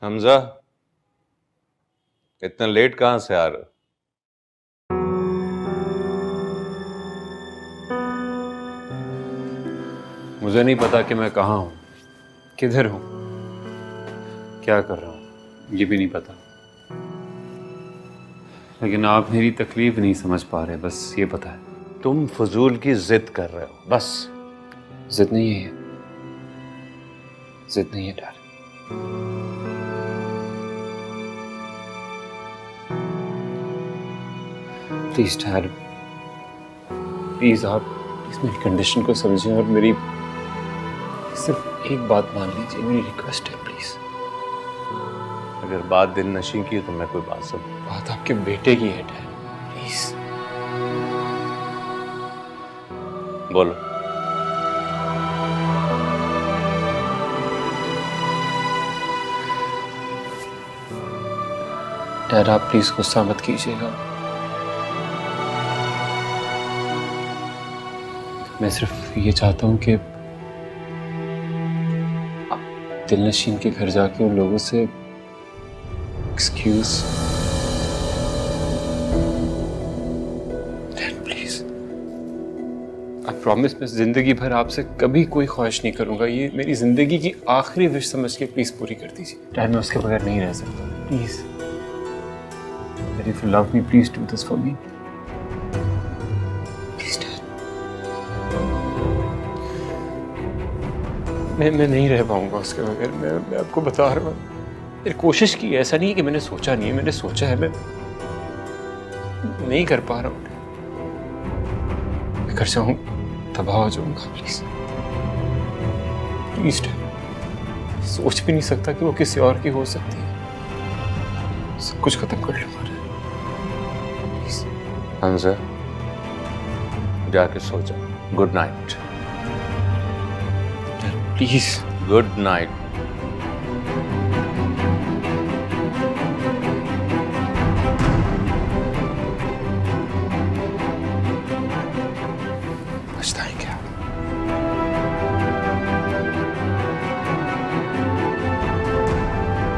हमजा, इतना लेट कहां से आ रहे हो? मुझे नहीं पता कि मैं कहाँ हूँ, किधर हूँ, क्या कर रहा हूँ, ये भी नहीं पता। लेकिन आप मेरी तकलीफ नहीं समझ पा रहे, बस ये पता है। तुम फजूल की जिद कर रहे हो, बस। जिद नहीं है ये, जिद नहीं है डैड। प्लीज डैड, प्लीज आप प्लीज मेरी कंडीशन को समझें और मेरी सिर्फ एक बात मान लीजिए, मेरी रिक्वेस्ट है प्लीज। अगर बात दिल नशी की तो मैं कोई बात सब। बात आपके बेटे की है डैड, प्लीज। बोलो। डैड आप प्लीज गुस्सा मत कीजिएगा, मैं सिर्फ ये चाहता हूँ कि आप दिलनशीन के घर जाके उन लोगों say excuse. Dad please, I promise मैं जिंदगी भर आपसे कभी कोई ख्वाहिश नहीं करूंगा, ये मेरी जिंदगी की आखिरी विश समझ के प्लीज पूरी कर दीजिए। डैड मैं उसके बगैर नहीं रह सकता, please. If you love me please do this for me. मैं नहीं रह पाऊंगा उसके बगैर, मैं आपको बता रहा हूँ। मेरी कोशिश की, ऐसा नहीं है कि मैंने सोचा नहीं है, मैंने सोचा है, मैं नहीं कर पा रहा हूँ। मैं घर जाऊँ तबाह हो जाऊंगा, प्लीज प्लीज। सोच भी नहीं सकता कि वो किसी और की हो सकती है। सब कुछ खत्म कर लूंगा प्लीज। हमजा, जाके सो जाओ। Good night. Please good night. पछताएंगे आप।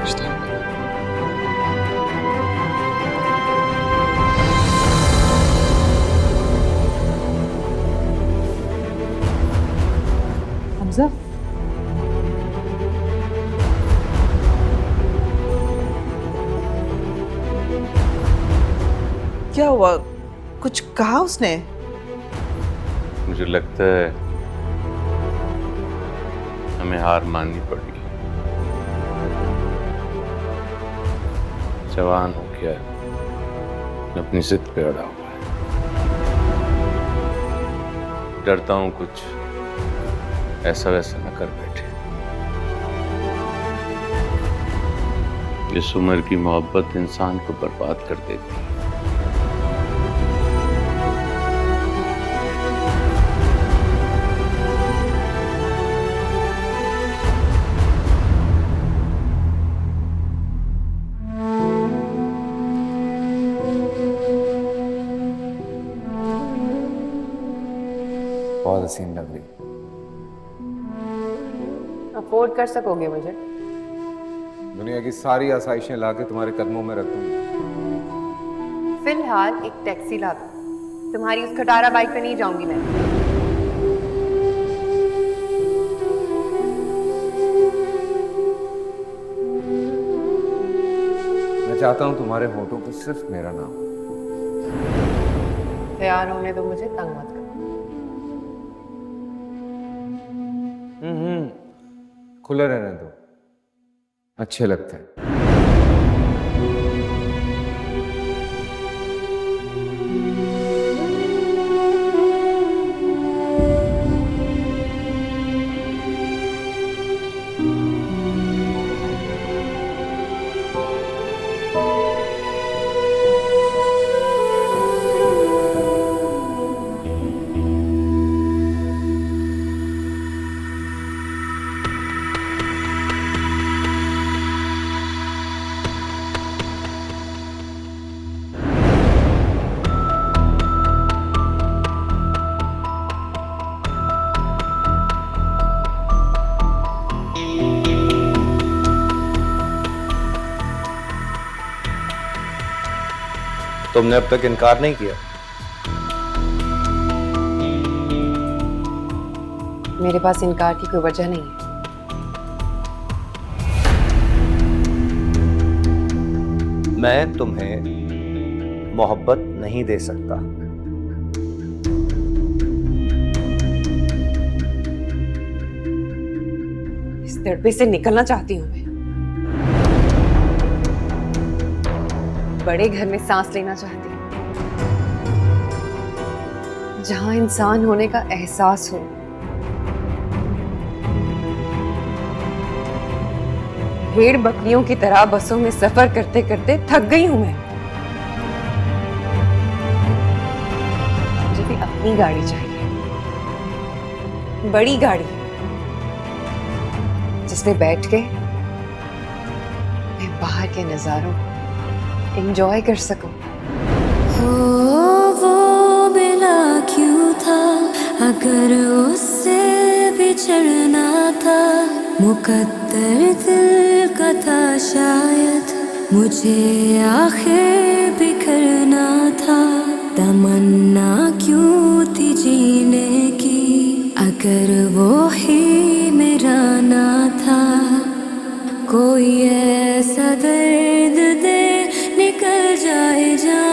पछताएंगे। हमजा, क्या हुआ? कुछ कहा उसने? मुझे लगता है हमें हार माननी पड़ेगी। जवान हो गया है, अपनी जिद पे अड़ा हुआ है। डरता हूं कुछ ऐसा वैसा न कर बैठे। इस उम्र की मोहब्बत इंसान को बर्बाद कर देती है। बहुत हसीन लग रही। अफोर्ड कर सकोगे मुझे? दुनिया की सारी आसाइशें लाके तुम्हारे कदमों में रख दूंगी। फिलहाल एक टैक्सी ला दो, तुम्हारी उस खटारा बाइक पे नहीं जाऊंगी मैं। मैं चाहता हूं तुम्हारे होठों पे सिर्फ मेरा नाम। तैयार होने दो मुझे, तंग मत करो। खुले रहने दो, अच्छे लगते हैं। तुमने अब तक इनकार नहीं किया। मेरे पास इनकार की कोई वजह नहीं है। मैं तुम्हें मोहब्बत नहीं दे सकता। इस तड़पे से निकलना चाहती हूँ मैं। बड़े घर में सांस लेना चाहती हूँ, जहां इंसान होने का एहसास हो। भेड़ बकरियों की तरह बसों में सफर करते करते थक गई हूं मैं। मुझे भी अपनी गाड़ी चाहिए, बड़ी गाड़ी, जिसमें बैठ के मैं बाहर के नजारों एंजॉय कर सकूं। वो मिला क्यों था, अगर उससे बिछड़ना था, मुकद्दर दिल का था शायद, मुझे आखिर बिखरना था। तमन्ना क्यों थी जीने की, अगर वो ही मेरा ना था। कोई ऐसा दर्द दे निकल जाए जा,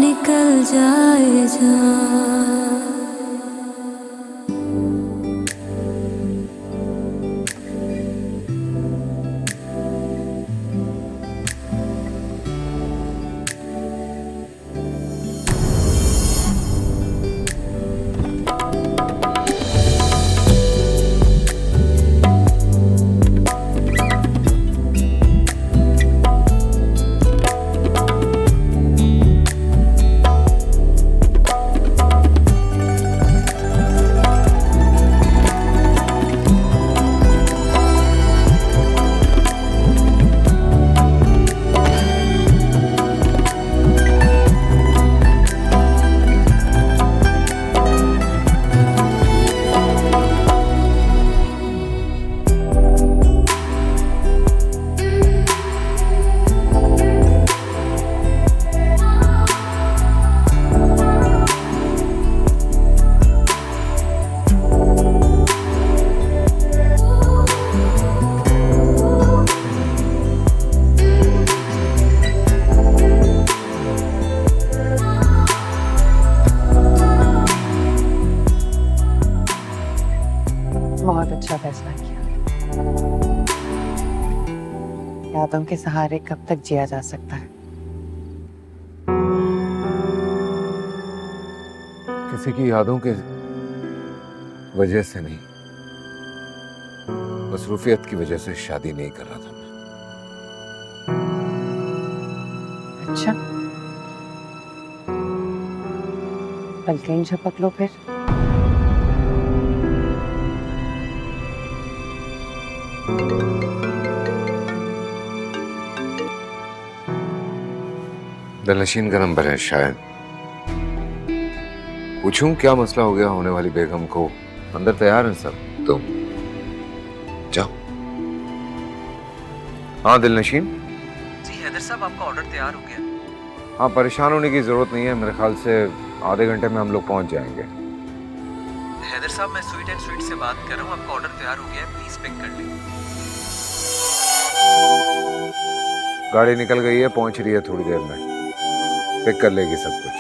निकल जाए जा। बहुत अच्छा फैसला किया। यादों के सहारे कब तक जिया जा सकता है? किसी की यादों के वजह से नहीं, मसरूफियत की वजह से शादी नहीं कर रहा था मैं। अच्छा, पलकें झपक लो फिर। दिलनशीन का नंबर है शायद। पूछूं क्या मसला हो गया होने वाली बेगम को? अंदर तैयार है सब, तुम जाओ। हाँ दिलनशीन। जी हैदर साहब, आपका ऑर्डर तैयार हो गया। हाँ, परेशान होने की जरूरत नहीं है, मेरे ख्याल से आधे घंटे में हम लोग पहुंच जाएंगे। हैदर साहब, मैं स्वीट एंड स्वीट से बात कर रहा हूँ, आपका ऑर्डर तैयार हो गया है, प्लीज पिक कर लें। गाड़ी निकल गई है, पहुंच रही है थोड़ी देर में, पिक कर लेगी सब कुछ।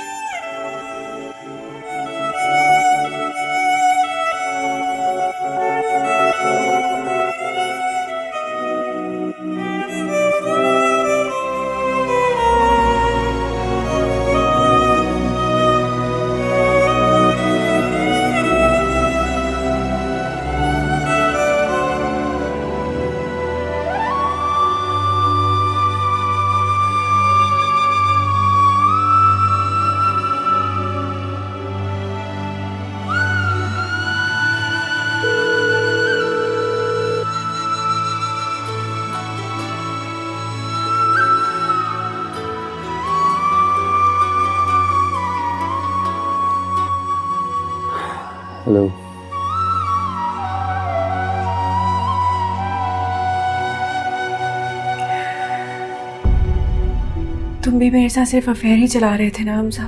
तुम भी मेरे साथ सिर्फ अफेयर ही चला रहे थे ना हमजा।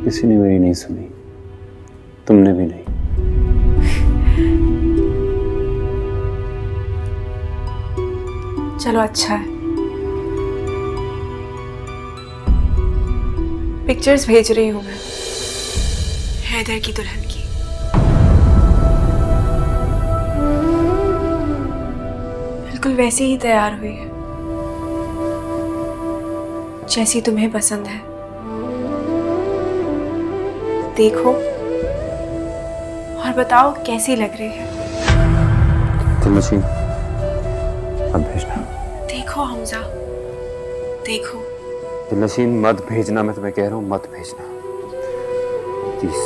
किसी ने मेरी नहीं सुनी, तुमने भी नहीं। चलो अच्छा है, पिक्चर्स भेज रही हूँ मैं हैदर की दुल्हन की। बिल्कुल वैसी ही तैयार हुई है जैसी तुम्हें पसंद है। देखो और बताओ कैसी लग रही है। दिलनशीन मत भेजना। देखो हमजा, देखो। दिलनशीन मत भेजना, मैं तुम्हें कह रहा हूँ मत भेजना प्लीज।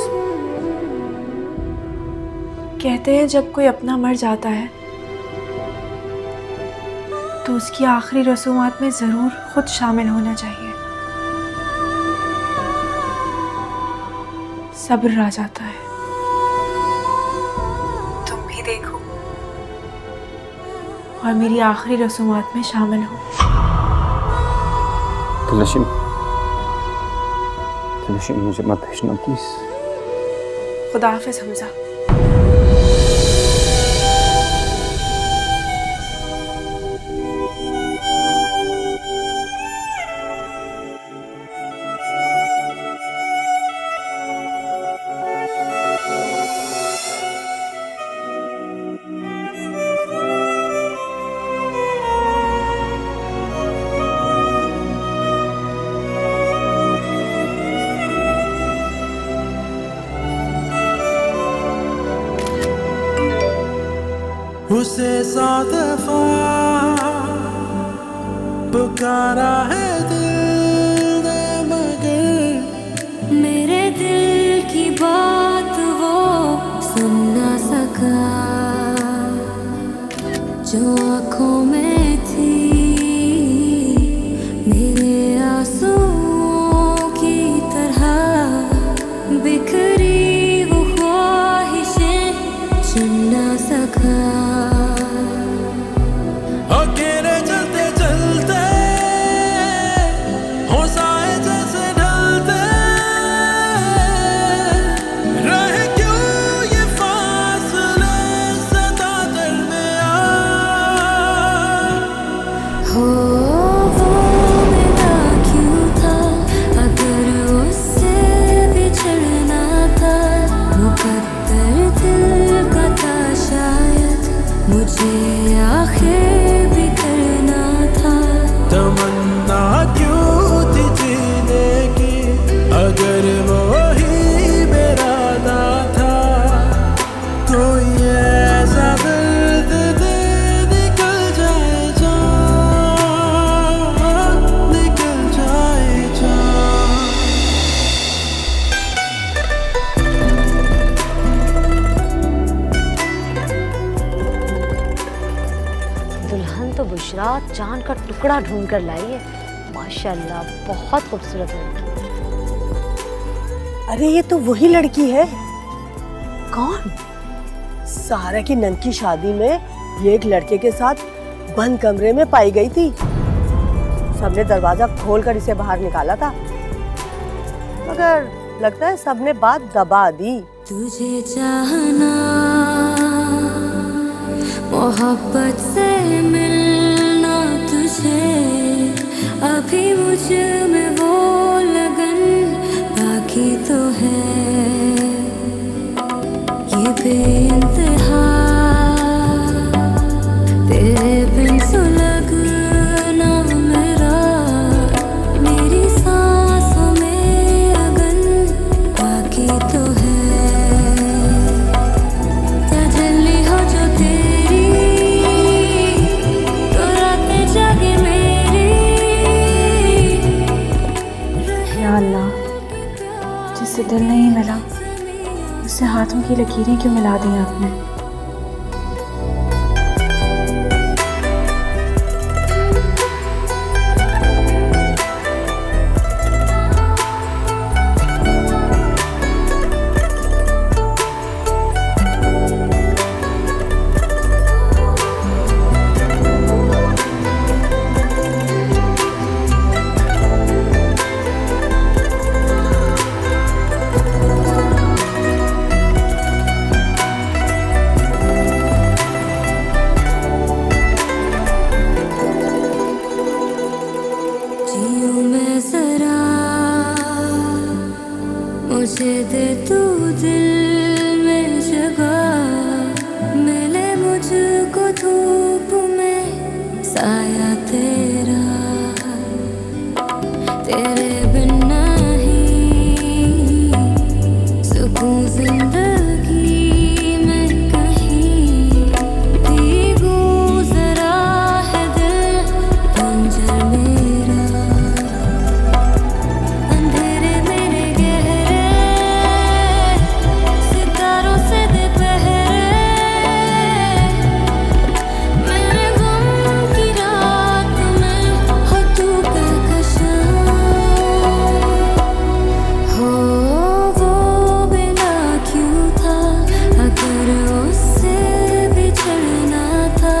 कहते हैं जब कोई अपना मर जाता है तो उसकी आखिरी रसूमात में जरूर खुद शामिल होना चाहिए। सब्र आ जाता है। तुम भी देखो और मेरी आखिरी रसूमात में शामिल हो। दिलनशीन, दिलनशीन मुझे मत भेजना प्लीज। खुदा हाफिज हमजा। उसे 100 दफा पुकारा है दिल ने, मगर मेरे दिल की बात वो सुन ना सका। जो आँखों में थी मेरे आंसुओं की तरह बिखरी वो ख्वाहिशें चुन ना सका। अकेले चलते चलते होशाए जैसे ढलते रहे, क्यों ये फासले सदा दरमियां। हो वो मिला क्यों था, अगर उससे बिछड़ना था। मुकद्दर दिल का था शायद, मुझे आखिर भी करना था। तमन्ना क्यों थी जीने की, अगर वो ही मेरा ना था। कोई ऐसा दर्द दे निकल जाए जान, निकल जाए जान। दुल्हन तो बुशरा चांद का टुकड़ा ढूंढ कर लाई है। माशाल्लाह बहुत खूबसूरत लड़की। अरे ये तो वही लड़की है। कौन? सारा की नंद की शादी में ये एक लड़के के साथ बंद कमरे में पाई गई थी। सबने दरवाजा खोलकर इसे बाहर निकाला था, मगर लगता है सबने बात दबा दी। तुझे चाहना, मोहब्बत से मिलना तुझे, अभी मुझ में वो लगन बाकी तो है। ये बेइंतहा तेरे बिन सुलगना मेरा, मेरी सांसों में अगन बाकी तो है। तजल्ली हो जो तेरी तो रातें जागे मेरी। या अल्लाह, जिससे दिल नहीं मिला उससे हाथों की लकीरें क्यों मिला दी आपने। साया तेरा तेरे बिन नहीं सुकून जिंदगी में कहीं भीगू जरा है दिल बंजर मेरा अंधेरे मेरे गहरे सितारों से दे पहरे मेरे गम की रात में हो तू कहकशां हो वो बिना क्यों था अगर उससे बिछड़ना था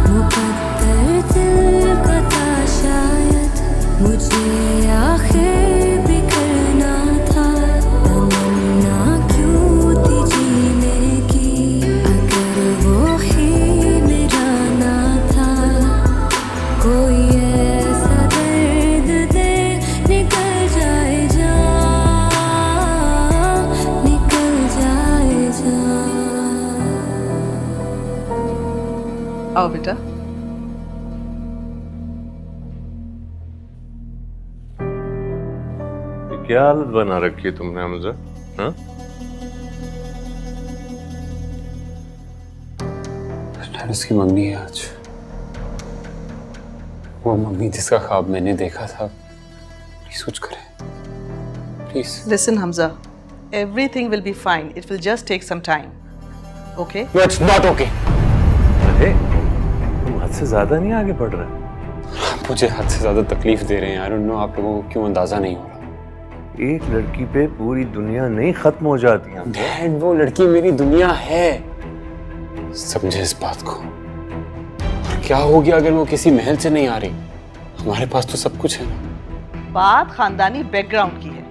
मुकद्दर दिल का था शायद मुझे आखिर बिखरना था तमन्ना क्यों थी जीने की अगर वो ही मेरा ना था कोई ऐसा दर्द दे निकल जाए जान निकल जाए जान। आओ बेटा। ये क्या हालत बना रखी है तुमने हमजा? हाँ? डैड उसकी मंगनी है आज। वो मम्मी जिसका ख्वाब मैंने देखा था, प्लीज कुछ करें please. Listen, Hamza. Everything will be fine. It will just take some time. Okay? No, it's not okay. अरे तुम हद से ज्यादा नहीं आगे बढ़ रहे? मुझे हद से ज्यादा तकलीफ दे रहे हैं। I don't know आप लोगों को क्यों अंदाजा नहीं हो रहा। एक लड़की पे पूरी दुनिया नहीं खत्म हो जाती है। डैड वो लड़की मेरी दुनिया है, समझे इस बात को। और क्या हो गया अगर वो किसी महल से नहीं आ रही? हमारे पास तो सब कुछ है ना। बात खानदानी बैकग्राउंड की है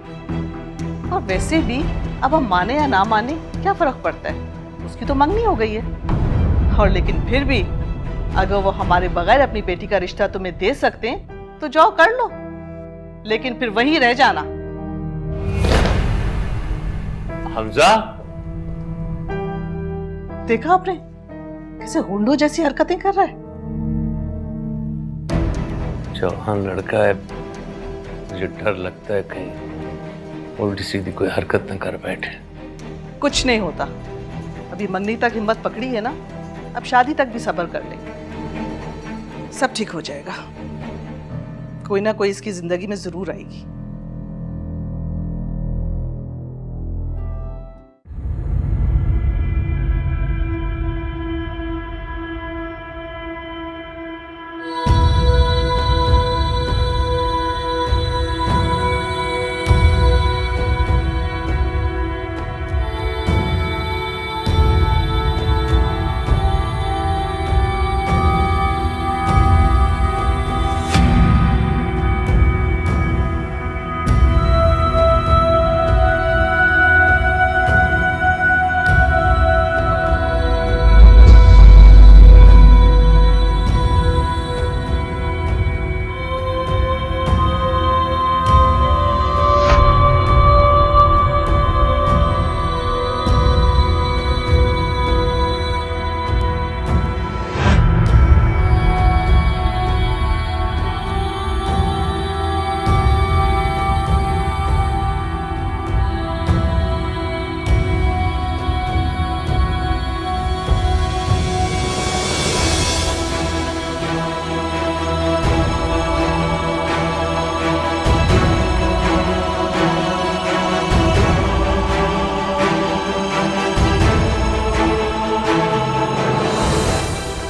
और वैसे भी अब हम माने या ना माने क्या फर्क पड़ता है, उसकी तो मंगनी हो गई है। और लेकिन फिर भी अगर वो हमारे बगैर अपनी बेटी का रिश्ता तुम्हें दे सकते हैं तो जाओ कर लो, लेकिन फिर वहीं रह जाना। हमजा, देखा आपने कैसे हुंडो जैसी हरकतें कर रहा है। चौहान लड़का है, मुझे डर लगता है कहीं उल्टी सीधी कोई हरकत न कर बैठे। कुछ नहीं होता, अभी मंगनी तक हिम्मत पकड़ी है ना, अब शादी तक भी सब्र कर लेंगे, सब ठीक हो जाएगा। कोई ना कोई इसकी जिंदगी में जरूर आएगी।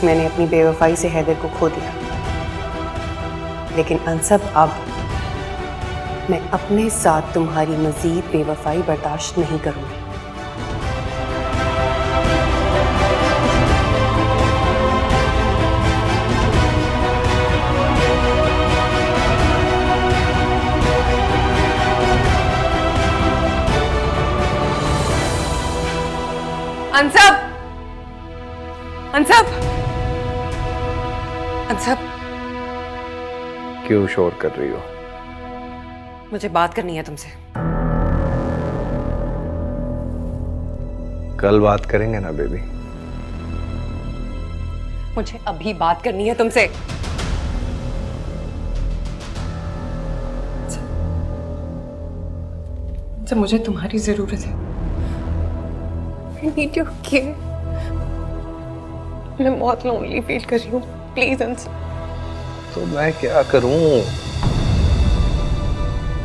मैंने अपनी बेवफाई से हैदर को खो दिया, लेकिन अनसब अब मैं अपने साथ तुम्हारी मजीद बेवफाई बर्दाश्त नहीं करूंगी। अनसब, अनसब, अनसब, क्यों शोर कर रही हो? मुझे बात करनी है तुमसे। कल बात करेंगे ना बेबी। मुझे अभी बात करनी है तुमसे। तो मुझे तुम्हारी जरूरत है। I need your care. मैं बहुत लोनली फील कर रही हूँ। प्लीज अंसर। तो मैं क्या करूं?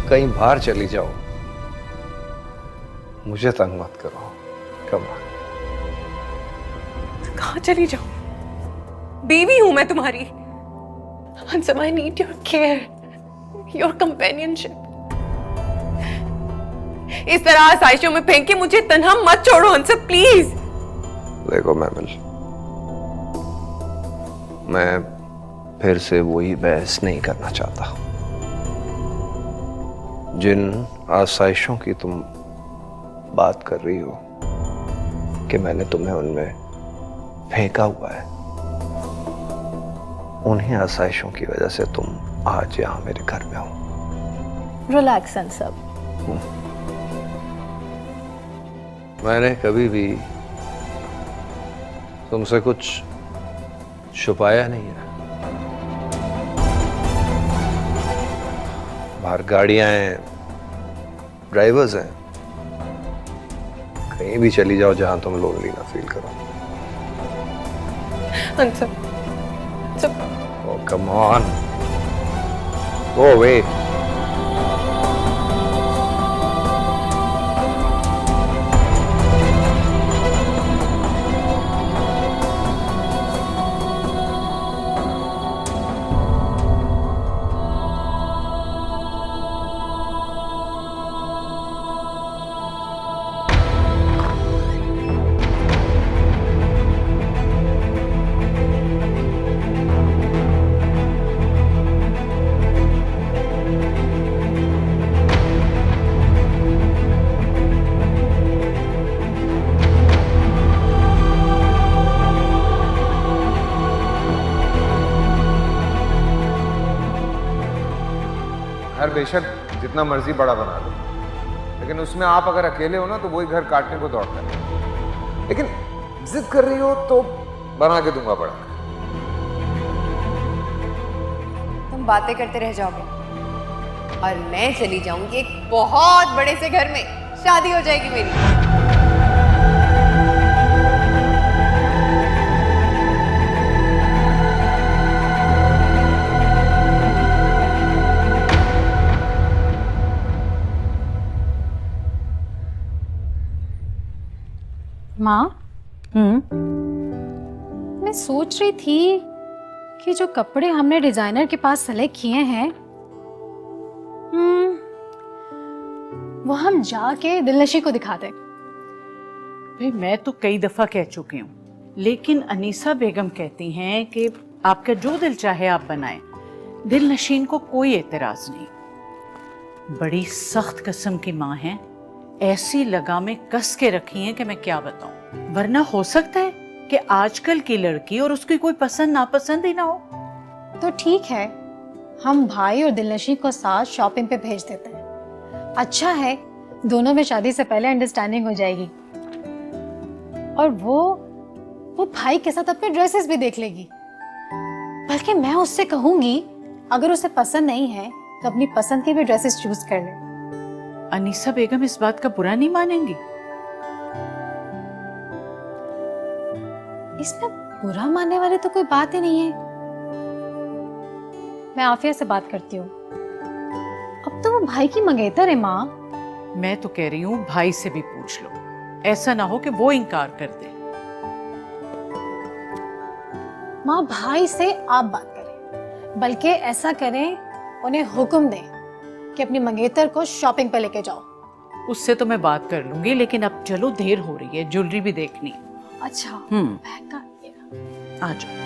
कहीं बाहर चली जाओ, मुझे तंग मत करो। Come on. कहाँ चली जाऊँ? बेबी हूँ मैं तुम्हारी। Ansar, I need your care, your companionship. इस तरह आसाइशों में फेंक के मुझे तन्हा मत छोड़ो अंसर, प्लीज। देखो मैमिल, मैं फिर से वही बहस नहीं करना चाहता। जिन आसाइशों की तुम बात कर रही हो कि मैंने तुम्हें उनमें फेंका हुआ है, उन्हीं आसाइशों की वजह से तुम आज यहां मेरे घर में हो। रिलैक्स अंसर। मैंने कभी भी तुमसे कुछ छुपाया नहीं है। बाहर गाड़ियां हैं, ड्राइवर्स हैं, कहीं भी चली जाओ जहां तुम लोनली ना फील करो। Ansar, Oh, come on. Go away. घर बेशक जितना मर्जी बड़ा बना लो, लेकिन उसमें आप अगर अकेले हो ना तो वही घर काटने को दौड़ता है। लेकिन जिद कर रही हो तो बना के दूंगा बड़ा। तुम बातें करते रह जाओगे और मैं चली जाऊंगी एक बहुत बड़े से घर में। शादी हो जाएगी मेरी। माँ, मैं सोच रही थी कि जो कपड़े हमने डिजाइनर के पास सेलेक्ट किए हैं, वो हम जाके दिलनशी को दिखा दें। भाई मैं तो कई दफा कह चुकी हूँ, लेकिन अनीसा बेगम कहती हैं कि आपका जो दिल चाहे आप बनाएं, दिल नशीन को कोई एतराज नहीं। बड़ी सख्त किस्म की माँ हैं, ऐसी लगामें कस के रखी हैं कि मैं क्या बताऊं। वरना हो सकता है कि आजकल की लड़की और उसकी कोई पसंद नापसंद ही ना हो। तो ठीक है, हम भाई और दिलनशी को साथ शॉपिंग पे भेज देते हैं। अच्छा है, दोनों में शादी से पहले अंडरस्टैंडिंग हो जाएगी और वो भाई के साथ अपने ड्रेसेस भी देख लेगी। बल्कि मैं उससे कहूंगी अगर उसे पसंद नहीं है तो अपनी पसंद के भी ड्रेसेस चूज कर ले। अनीसा बेगम इस बात का बुरा नहीं मानेंगी। इसमें बुरा मानने वाली तो कोई बात ही नहीं है। मैं आफिया से बात करती हूँ। अब तो वो भाई की मंगेतर है माँ। मैं तो कह रही हूँ भाई से भी पूछ लो, ऐसा ना हो कि वो इनकार कर दे। माँ, भाई से आप बात करें, बल्कि ऐसा करें उन्हें हुक्म दें कि अपनी मंगेतर को शॉपिंग पे लेके जाओ। उससे तो मैं बात कर लूंगी, लेकिन अब चलो देर हो रही है, ज्वेलरी भी देखनी। अच्छा, आ जाओ।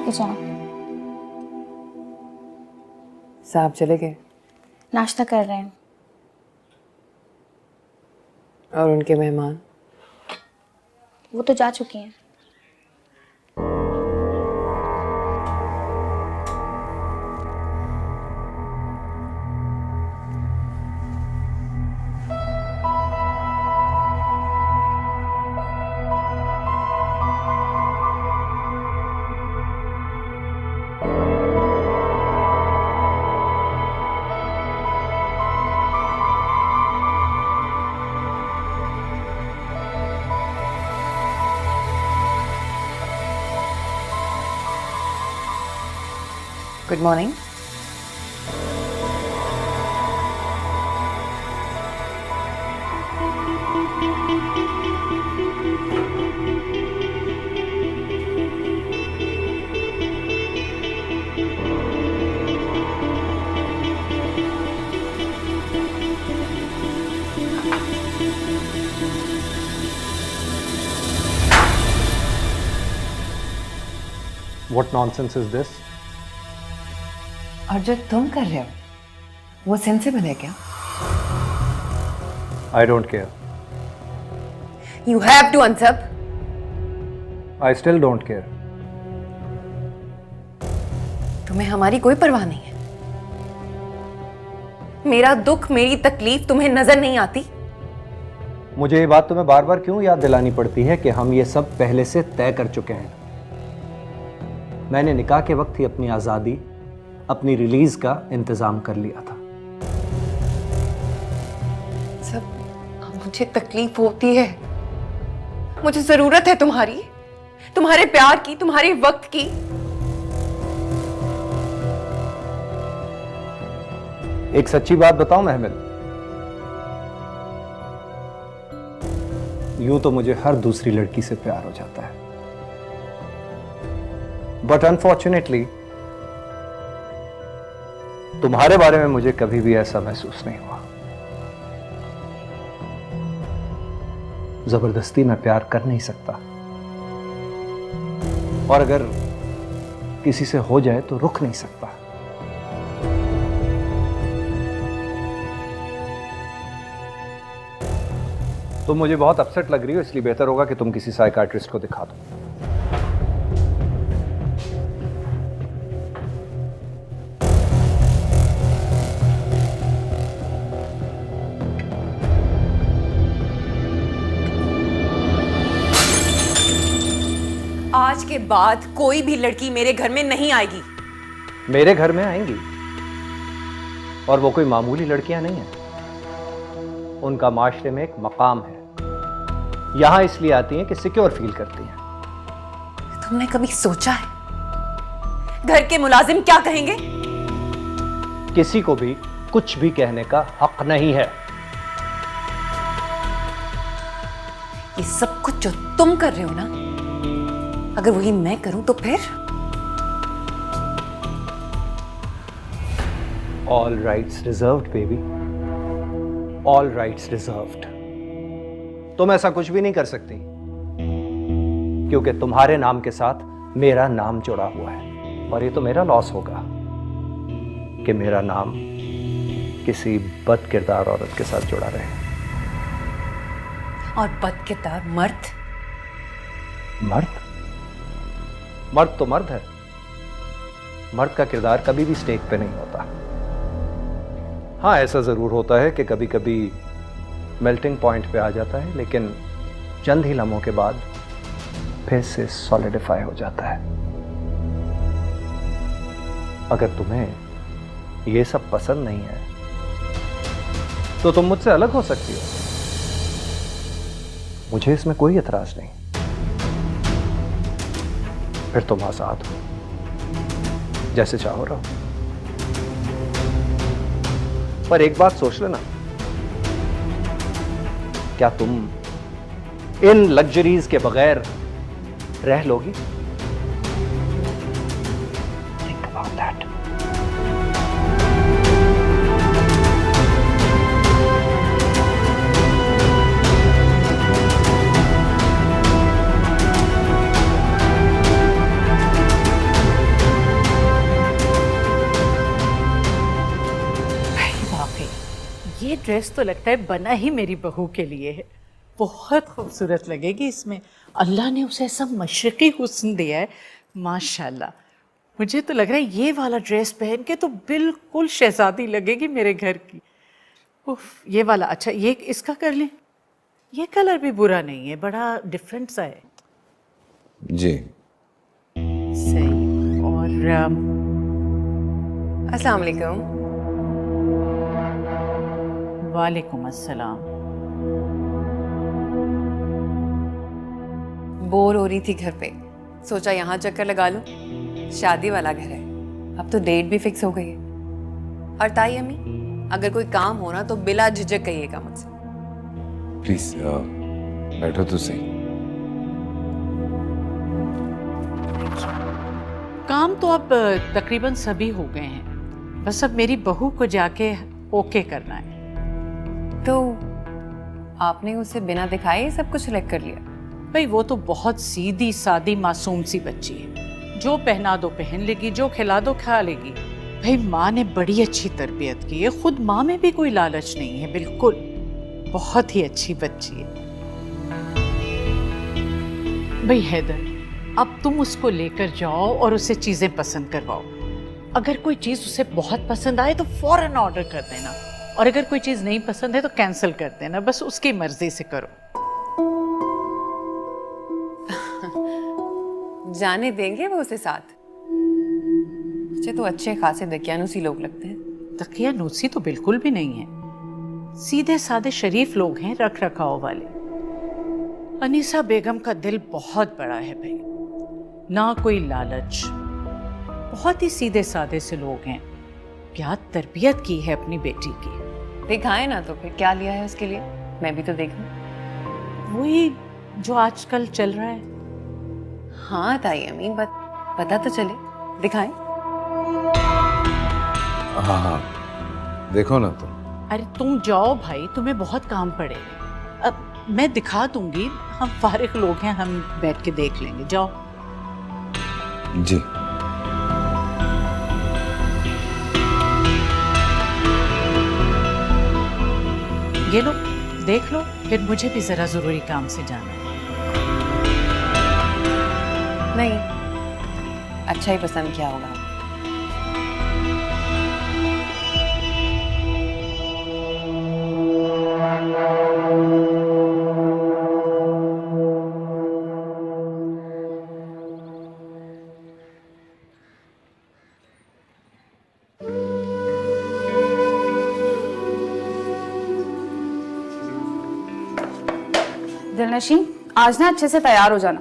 आपकी चाय। साहब चले गए नाश्ता कर रहे हैं। और उनके मेहमान? वो तो जा चुकी हैं। Good morning. What nonsense is this? और जो तुम कर रहे हो वो सेंसिबल है क्या? I don't care. You have to unsub. I still don't care. तुम्हें हमारी कोई परवाह नहीं है? मेरा दुख, मेरी तकलीफ तुम्हें नजर नहीं आती? मुझे ये बात तुम्हें बार बार क्यों याद दिलानी पड़ती है कि हम ये सब पहले से तय कर चुके हैं। मैंने निकाह के वक्त ही अपनी आज़ादी, अपनी रिलीज का इंतजाम कर लिया था। सब मुझे तकलीफ होती है, मुझे जरूरत है तुम्हारी, तुम्हारे प्यार की, तुम्हारे वक्त की। एक सच्ची बात बताऊं महमिल, यूं तो मुझे हर दूसरी लड़की से प्यार हो जाता है, बट अनफॉर्चुनेटली तुम्हारे बारे में मुझे कभी भी ऐसा महसूस नहीं हुआ। जबरदस्ती मैं प्यार कर नहीं सकता, और अगर किसी से हो जाए तो रुक नहीं सकता। तुम मुझे बहुत अपसेट लग रही हो, इसलिए बेहतर होगा कि तुम किसी साइकाट्रिस्ट को दिखा दो। आज के बाद कोई भी लड़की मेरे घर में नहीं आएगी। मेरे घर में आएंगी, और वो कोई मामूली लड़कियां नहीं हैं। उनका माशरे में एक मकाम है, यहां इसलिए आती हैं कि सिक्योर फील करती हैं। तुमने कभी सोचा है घर के मुलाजिम क्या कहेंगे? किसी को भी कुछ भी कहने का हक नहीं है। ये सब कुछ जो तुम कर रहे हो ना, अगर वही मैं करूं तो फिर? All rights reserved, baby. All rights reserved. तुम ऐसा कुछ भी नहीं कर सकती, क्योंकि तुम्हारे नाम के साथ मेरा नाम जुड़ा हुआ है, और ये तो मेरा लॉस होगा कि मेरा नाम किसी बदकिरदार औरत के साथ जुड़ा रहे। और बदकिरदार मर्द? मर्द? मर्द तो मर्द है। मर्द का किरदार कभी भी स्टेज पे नहीं होता। हाँ, ऐसा जरूर होता है कि कभी कभी मेल्टिंग पॉइंट पे आ जाता है, लेकिन चंद ही लम्हों के बाद फिर से सॉलिडिफाई हो जाता है। अगर तुम्हें ये सब पसंद नहीं है तो तुम मुझसे अलग हो सकती हो, मुझे इसमें कोई एतराज नहीं। फिर तुम आजाद हो, जैसे चाहो रहो। पर एक बात सोच लेना, क्या तुम इन लग्जरीज के बगैर रह लोगी? Think about that. ये ड्रेस तो लगता है बना ही मेरी बहू के लिए है। बहुत खूबसूरत लगेगी इसमें। अल्लाह ने उसे ऐसा मशरक़ी हुस्न दिया है, माशाल्लाह। मुझे तो लग रहा है ये वाला ड्रेस पहन के तो बिल्कुल शहजादी लगेगी मेरे घर की। उफ, ये वाला अच्छा, ये इसका कर लें। ये कलर भी बुरा नहीं है, बड़ा डिफरेंट सा है। जी सही। और अस्सलाम वालेकुम। वालेकुम अस्सलाम। बोर हो रही थी घर पे, सोचा यहाँ चक्कर लगा लूं। शादी वाला घर है, अब तो डेट भी फिक्स हो गई है। और ताई अम्मी, अगर कोई काम हो ना तो बिला झिझक कहिएगा मुझसे। प्लीज बैठो तो सही। काम तो अब तकरीबन सभी हो गए हैं, बस अब मेरी बहू को जाके ओके करना है। तो आपने उसे बिना दिखाए सब कुछ सेलेक्ट कर लिया? भाई वो तो बहुत सीधी सादी मासूम सी बच्ची है, जो पहना दो पहन लेगी, जो खिला दो खा लेगी। भाई माँ ने बड़ी अच्छी तरबियत की है, खुद माँ में भी कोई लालच नहीं है, बिल्कुल बहुत ही अच्छी बच्ची है। भाई हैदर, अब तुम उसको लेकर जाओ और उसे चीजें पसंद करवाओ। अगर कोई चीज उसे बहुत पसंद आए तो फौरन ऑर्डर कर देना, और अगर कोई चीज नहीं पसंद है तो कैंसिल कर देना, बस उसकी मर्जी से करो। जाने देंगे वो उसे साथ? मुझे तो अच्छे खासे दकियानुसी लोग लगते हैं। दकियानुसी तो बिल्कुल भी नहीं है, सीधे साधे शरीफ लोग हैं, रख रखाव वाले। अनीसा बेगम का दिल बहुत बड़ा है भाई, ना कोई लालच, बहुत ही सीधे साधे से लोग हैं। क्या तरबियत की है अपनी बेटी की। दिखाए ना तो फिर क्या लिया है उसके लिए, मैं भी तो देखूं। वही जो आजकल चल रहा है। हाँ ताई अम्मी, पता तो चले, दिखाएं। हाँ हाँ देखो ना तुम। अरे तुम जाओ भाई, तुम्हें बहुत काम पड़ेगा। अब मैं दिखा दूंगी, हम फारिग लोग हैं, हम बैठ के देख लेंगे, जाओ। जी ये लो देख लो, फिर मुझे भी जरा जरूरी काम से जाना है। नहीं, अच्छा ही पसंद किया होगा। दिलनशीन, आज ना अच्छे से तैयार हो जाना।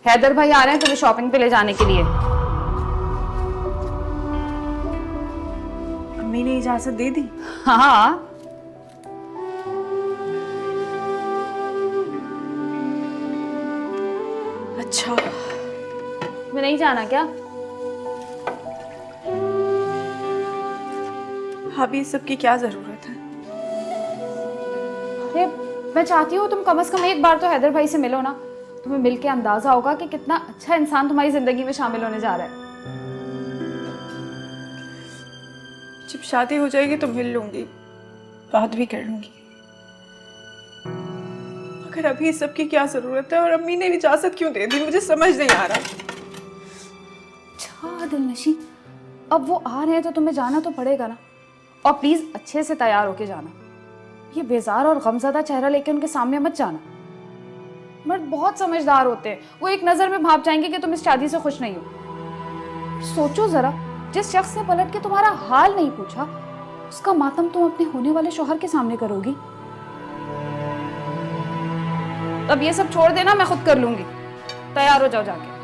हैदर भाई आ रहे हैं तुम्हें शॉपिंग पे ले जाने के लिए। अम्मी ने इजाजत दे दी? हाँ। अच्छा, तुम्हें नहीं जाना क्या? भाभी सबकी क्या जरूरत है? अरे मैं चाहती हूँ तुम कम से कम एक बार तो हैदर भाई से मिलो ना, तुम्हें मिलके अंदाजा होगा कि कितना अच्छा इंसान तुम्हारी जिंदगी में शामिल होने जा रहा है। जब शादी हो जाएगी तो मिल लूंगी, बात भी कर लूंगी, मगर अभी इस सब की क्या जरूरत है? और अम्मी ने इजाजत क्यों दे दी, मुझे समझ नहीं आ रहा। अच्छा दिलनशीन, अब वो आ रहे हैं तो तुम्हें जाना तो पड़ेगा ना, और प्लीज अच्छे से तैयार होके जाना। ये बेजार और गमज़दा चेहरा लेके उनके सामने मत जाना। मर्द बहुत समझदार होते हैं, वो एक नजर में भाप जाएंगे कि तुम इस शादी से खुश नहीं हो। सोचो जरा, जिस शख्स ने पलट के तुम्हारा हाल नहीं पूछा, उसका मातम तुम अपने होने वाले शौहर के सामने करोगी। अब ये सब छोड़ देना, मैं खुद कर लूंगी। तैयार हो जाओ जाके।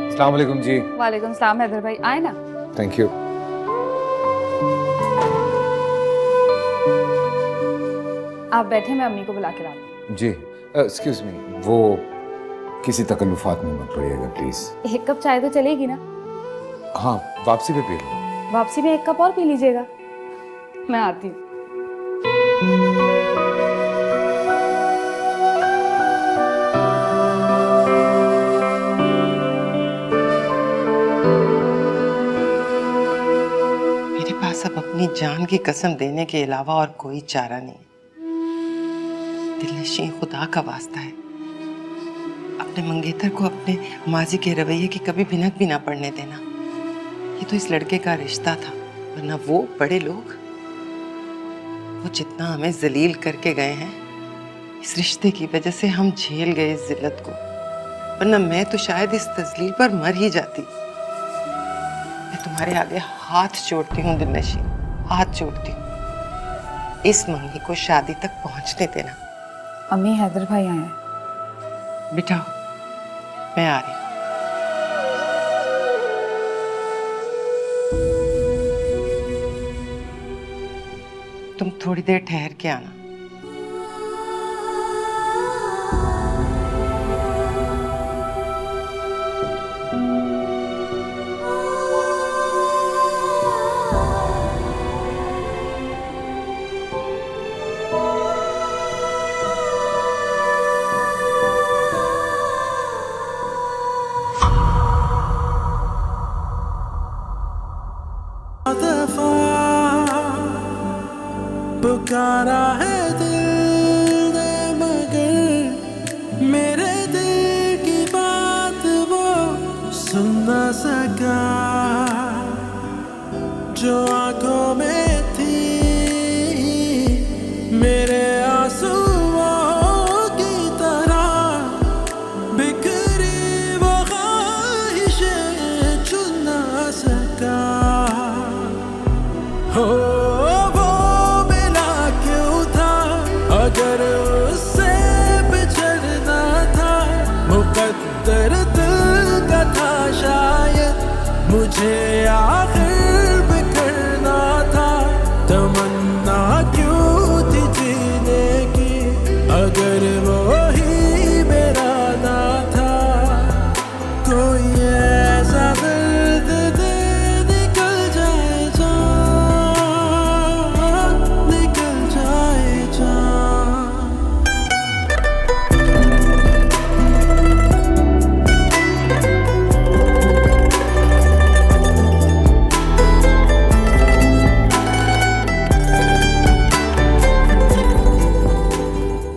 अस्सलाम वालेकुम जी। वालेकुम सलाम। हैदर भाई आए ना? Thank you. आप बैठे, मैं अम्मी को बुला के लाती हूँ। जी एक्सक्यूज मी, वो किसी तकल्लुफात में मत पड़िएगा प्लीज। एक कप चाय तो चलेगी ना? हाँ, वापसी पे पी लो। वापसी में एक कप और पी लीजिएगा। मैं आती हूँ। मेरे पास अब अपनी जान की कसम देने के अलावा और कोई चारा नहीं। दिलनशीं, खुदा का वास्ता है, अपने मंगेतर को अपने माजी के रवैये की कभी भिनक भी ना पड़ने देना। ये तो इस लड़के का रिश्ता था, वरना वो बड़े लोग, वो जितना हमें जलील करके गए हैं, इस रिश्ते की वजह से हम झेल गए इस जिल्लत को, वरना मैं तो शायद इस तजलील पर मर ही जाती। मैं तुम्हारे आगे हाथ जोड़ती हूँ दिलनशीं, हाथ जोड़ती हूँ, इस मंगी को शादी तक पहुंचने देना। अम्मी, हैदर भाई आए हैं। बिठाओ, मैं आ रही हूँ। तुम थोड़ी देर ठहर के आना। पुकारा है दिल ने, मगर मेरे दिल की बात वो सुन न सका। जो आंखों में थी मेरे आंसुओं की तरह बिखरी वो ख्वाहिशें चुन न सका। हो अगर उससे बिछड़ना था मुकद्दर